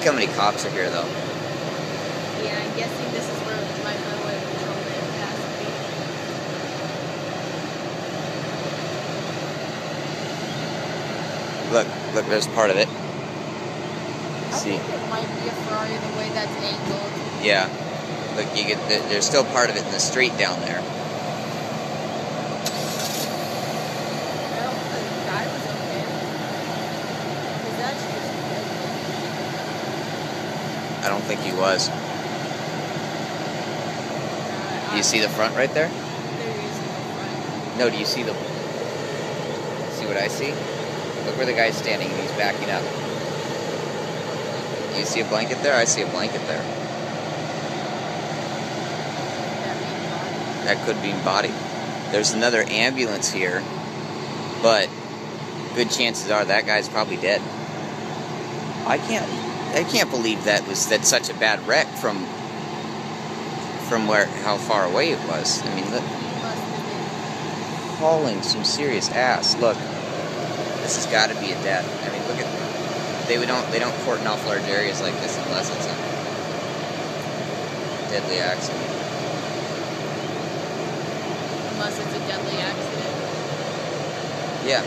Look how many cops are here, though. Yeah, I'm guessing this is where my highway patrolman has to be. Look, there's part of it. I think it might be a Ferrari the way that's angled. Yeah. Look, there's still part of it in the street down there. Well, the guy was okay. Because that's just I don't think he was. Do you see the front right there? There is no front. No, do you see see what I see? Look where the guy's standing and he's backing up. Do you see a blanket there? I see a blanket there. That could be embodied. There's another ambulance here, but good chances are that guy's probably dead. I can't believe that's such a bad wreck from how far away it was. I mean, look, hauling some serious ass. Look, this has got to be a death. I mean, look at they don't cordon off large areas like this unless it's a deadly accident. Unless it's a deadly accident. Yeah.